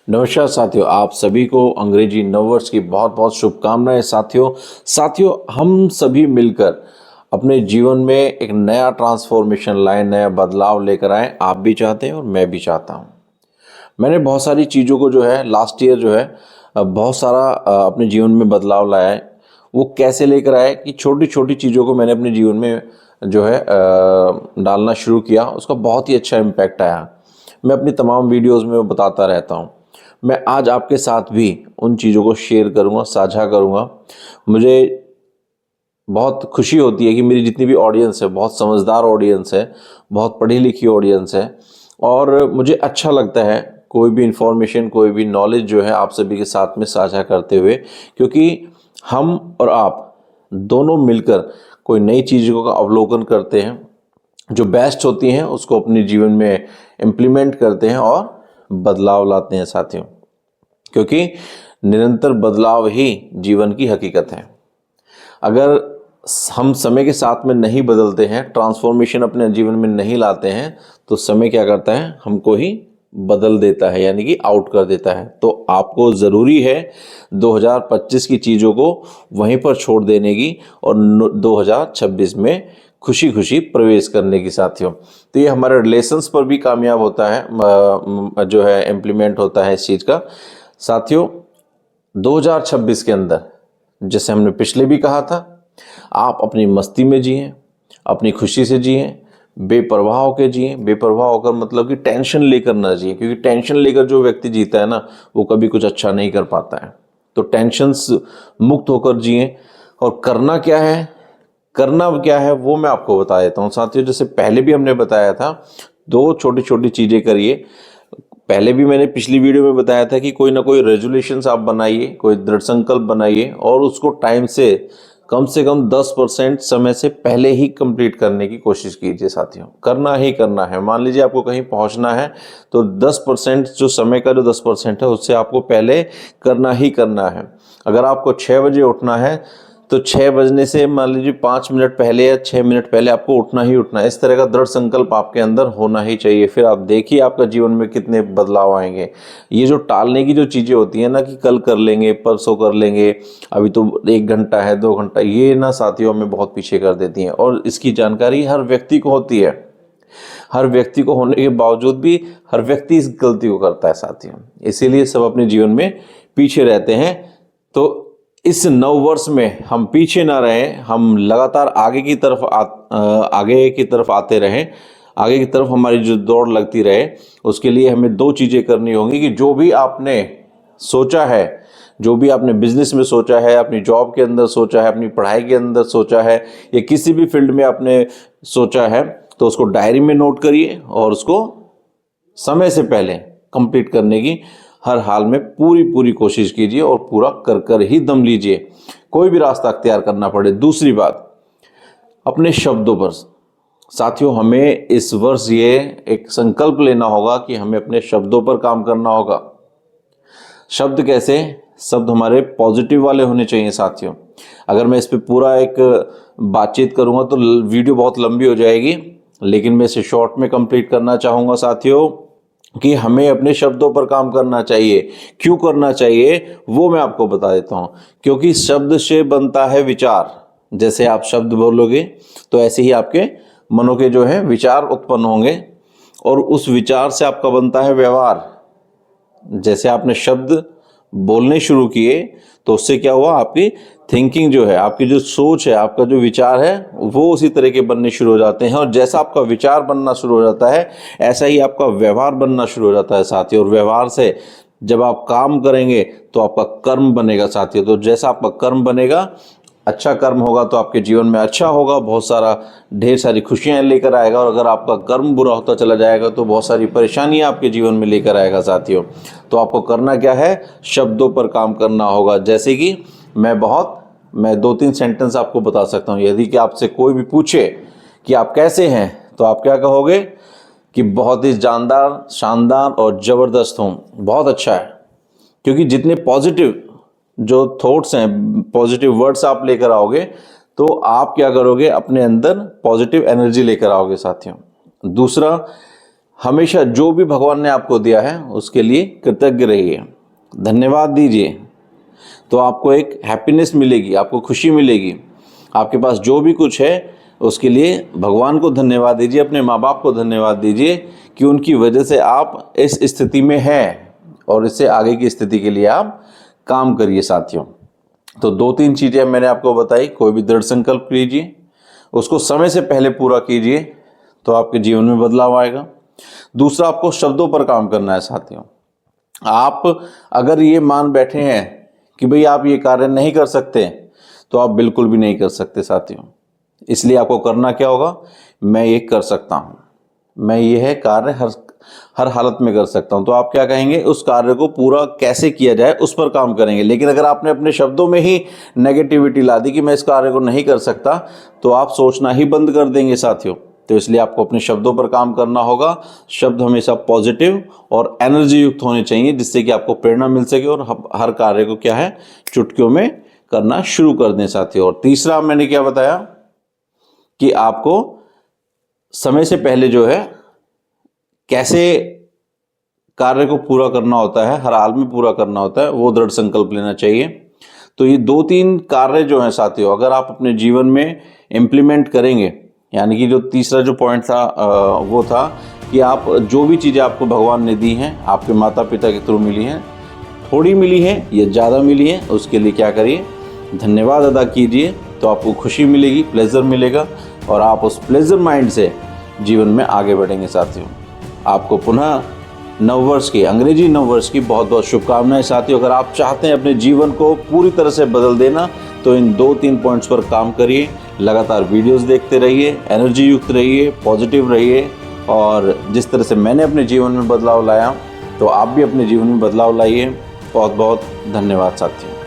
नमस्कार साथियों, आप सभी को अंग्रेजी नववर्ष की बहुत बहुत शुभकामनाएं। साथियों हम सभी मिलकर अपने जीवन में एक नया ट्रांसफॉर्मेशन लाएं, नया बदलाव लेकर आएं। आप भी चाहते हैं और मैं भी चाहता हूं। मैंने बहुत सारी चीज़ों को जो है लास्ट ईयर जो है बहुत सारा अपने जीवन में बदलाव लाया है। वो कैसे लेकर आए कि छोटी छोटी चीज़ों को मैंने अपने जीवन में जो है डालना शुरू किया, उसका बहुत ही अच्छा इम्पैक्ट आया। मैं अपनी तमाम वीडियोस में वो बताता रहता हूँ। मैं आज आपके साथ भी उन चीज़ों को शेयर करूँगा, साझा करूँगा। मुझे बहुत खुशी होती है कि मेरी जितनी भी ऑडियंस है, बहुत समझदार ऑडियंस है, बहुत पढ़ी लिखी ऑडियंस है, और मुझे अच्छा लगता है कोई भी इंफॉर्मेशन, कोई भी नॉलेज जो है आप सभी के साथ में साझा करते हुए, क्योंकि हम और आप दोनों मिलकर कोई नई चीज़ों का अवलोकन करते हैं, जो बेस्ट होती हैं उसको अपने जीवन में इम्प्लीमेंट करते हैं और बदलाव लाते हैं साथियों, क्योंकि निरंतर बदलाव ही जीवन की हकीकत है। अगर हम समय के साथ में नहीं बदलते हैं, ट्रांसफॉर्मेशन अपने जीवन में नहीं लाते हैं, तो समय क्या करता है, हमको ही बदल देता है, यानी कि आउट कर देता है। तो आपको ज़रूरी है 2025 की चीज़ों को वहीं पर छोड़ देने की और 2026 में खुशी खुशी प्रवेश करने की साथियों। तो ये हमारे रिलेशंस पर भी कामयाब होता है, जो है इम्प्लीमेंट होता है इस चीज़ का साथियों। 2026 के अंदर, जैसे हमने पिछले भी कहा था, आप अपनी मस्ती में जिएं, अपनी खुशी से जिएं, बेपरवाह होकर जिएं। बेपरवाह होकर मतलब कि टेंशन लेकर ना जिएं, क्योंकि टेंशन लेकर जो व्यक्ति जीता है ना, वो कभी कुछ अच्छा नहीं कर पाता है। तो टेंशन मुक्त होकर जिएं। और करना क्या है वो मैं आपको बता देता हूँ साथियों। जैसे पहले भी हमने बताया था, दो छोटी छोटी चीज़ें करिए। पहले भी मैंने पिछली वीडियो में बताया था कि कोई ना कोई रेजोल्यूशंस आप बनाइए, कोई दृढ़ संकल्प बनाइए, और उसको टाइम से कम 10% समय से पहले ही कंप्लीट करने की कोशिश कीजिए साथियों। करना ही करना है। मान लीजिए आपको कहीं पहुंचना है, तो 10% जो समय का जो 10% है उससे आपको पहले करना ही करना है। अगर आपको 6 बजे उठना है, तो 6 बजने से मान लीजिए 5 मिनट पहले या 6 मिनट पहले आपको उठना ही उठना है। इस तरह का दृढ़ संकल्प आपके अंदर होना ही चाहिए। फिर आप देखिए आपका जीवन में कितने बदलाव आएंगे। ये जो टालने की जो चीज़ें होती हैं ना, कि कल कर लेंगे, परसों कर लेंगे, अभी तो 1 घंटा है, 2 घंटा, ये ना साथियों हमें बहुत पीछे कर देती हैं। और इसकी जानकारी हर व्यक्ति को होती है। हर व्यक्ति को होने के बावजूद भी हर व्यक्ति इस गलती को करता है साथियों। इसीलिए सब अपने जीवन में पीछे रहते हैं। तो इस नव वर्ष में हम पीछे ना रहें, हम लगातार आगे की तरफ आते रहें। आगे की तरफ हमारी जो दौड़ लगती रहे, उसके लिए हमें 2 चीज़ें करनी होंगी कि जो भी आपने सोचा है, जो भी आपने बिजनेस में सोचा है, अपनी जॉब के अंदर सोचा है, अपनी पढ़ाई के अंदर सोचा है, या किसी भी फील्ड में आपने सोचा है, तो उसको डायरी में नोट करिए और उसको समय से पहले कंप्लीट करने की हर हाल में पूरी कोशिश कीजिए, और पूरा कर ही दम लीजिए, कोई भी रास्ता अख्तियार करना पड़े। दूसरी बात, अपने शब्दों पर साथियों हमें इस वर्ष ये एक संकल्प लेना होगा कि हमें अपने शब्दों पर काम करना होगा। शब्द कैसे? शब्द हमारे पॉजिटिव वाले होने चाहिए साथियों। अगर मैं इस पे पूरा एक बातचीत करूंगा तो वीडियो बहुत लंबी हो जाएगी, लेकिन मैं इसे शॉर्ट में कंप्लीट करना चाहूँगा साथियों, कि हमें अपने शब्दों पर काम करना चाहिए। क्यों करना चाहिए वो मैं आपको बता देता हूँ। क्योंकि शब्द से बनता है विचार। जैसे आप शब्द बोलोगे तो ऐसे ही आपके मनों के जो है विचार उत्पन्न होंगे, और उस विचार से आपका बनता है व्यवहार। जैसे आपने शब्द बोलने शुरू किए, तो उससे क्या हुआ, आपकी थिंकिंग जो है, आपकी जो सोच है, आपका जो विचार है, वो उसी तरह के बनने शुरू हो जाते हैं। और जैसा आपका विचार बनना शुरू हो जाता है, ऐसा ही आपका व्यवहार बनना शुरू हो जाता है साथियों। और व्यवहार से जब आप काम करेंगे तो आपका कर्म बनेगा साथियों। तो जैसा आपका कर्म बनेगा, अच्छा कर्म होगा, तो आपके जीवन में अच्छा होगा, बहुत सारा ढेर सारी खुशियां लेकर आएगा। और अगर आपका कर्म बुरा होता चला जाएगा तो बहुत सारी परेशानियां आपके जीवन में लेकर आएगा साथियों। तो आपको करना क्या है, शब्दों पर काम करना होगा। जैसे कि मैं 2-3 सेंटेंस आपको बता सकता हूँ। यदि कि आपसे कोई भी पूछे कि आप कैसे हैं, तो आप क्या कहोगे कि बहुत ही जानदार, शानदार और ज़बरदस्त हूँ। बहुत अच्छा है। क्योंकि जितने पॉजिटिव जो थॉट्स हैं, पॉजिटिव वर्ड्स आप लेकर आओगे, तो आप क्या करोगे, अपने अंदर पॉजिटिव एनर्जी लेकर आओगे साथियों। दूसरा, हमेशा जो भी भगवान ने आपको दिया है उसके लिए कृतज्ञ रहिए, धन्यवाद दीजिए, तो आपको एक हैप्पीनेस मिलेगी, आपको खुशी मिलेगी। आपके पास जो भी कुछ है उसके लिए भगवान को धन्यवाद दीजिए, अपने माँ बाप को धन्यवाद दीजिए कि उनकी वजह से आप इस स्थिति में हैं और इससे आगे की स्थिति के लिए आप काम करिए साथियों। तो 2-3 चीज़ें मैंने आपको बताई। कोई भी दृढ़ संकल्प लीजिए, उसको समय से पहले पूरा कीजिए, तो आपके जीवन में बदलाव आएगा। दूसरा, आपको शब्दों पर काम करना है साथियों। आप अगर ये मान बैठे हैं कि भाई आप ये कार्य नहीं कर सकते, तो आप बिल्कुल भी नहीं कर सकते साथियों। इसलिए आपको करना क्या होगा, मैं ये कर सकता हूँ, मैं ये है कार्य हर हालत में कर सकता हूँ। तो आप क्या कहेंगे, उस कार्य को पूरा कैसे किया जाए उस पर काम करेंगे। लेकिन अगर आपने अपने शब्दों में ही नेगेटिविटी ला दी कि मैं इस कार्य को नहीं कर सकता, तो आप सोचना ही बंद कर देंगे साथियों। तो इसलिए आपको अपने शब्दों पर काम करना होगा। शब्द हमेशा पॉजिटिव और एनर्जी युक्त होने चाहिए, जिससे कि आपको प्रेरणा मिल सके और हर कार्य को क्या है, चुटकियों में करना शुरू कर दें साथियों। और तीसरा मैंने क्या बताया कि आपको समय से पहले जो है कैसे कार्य को पूरा करना होता है, हर हाल में पूरा करना होता है, वो दृढ़ संकल्प लेना चाहिए। तो ये 2-3 कार्य जो हैं साथियों, अगर आप अपने जीवन में इम्प्लीमेंट करेंगे, यानी कि जो तीसरा जो पॉइंट था वो था कि आप जो भी चीज़ें आपको भगवान ने दी हैं, आपके माता पिता के थ्रू मिली हैं, थोड़ी मिली है या ज़्यादा मिली है, उसके लिए क्या करिए, धन्यवाद अदा कीजिए। तो आपको खुशी मिलेगी, प्लेजर मिलेगा और आप उस प्लेजर माइंड से जीवन में आगे बढ़ेंगे साथियों। आपको पुनः नववर्ष की, अंग्रेजी नववर्ष की बहुत बहुत शुभकामनाएं साथियों। अगर आप चाहते हैं अपने जीवन को पूरी तरह से बदल देना, तो इन 2-3 पॉइंट्स पर काम करिए। लगातार वीडियोस देखते रहिए, एनर्जी युक्त रहिए, पॉजिटिव रहिए, और जिस तरह से मैंने अपने जीवन में बदलाव लाया, तो आप भी अपने जीवन में बदलाव लाइए। बहुत बहुत धन्यवाद साथियों।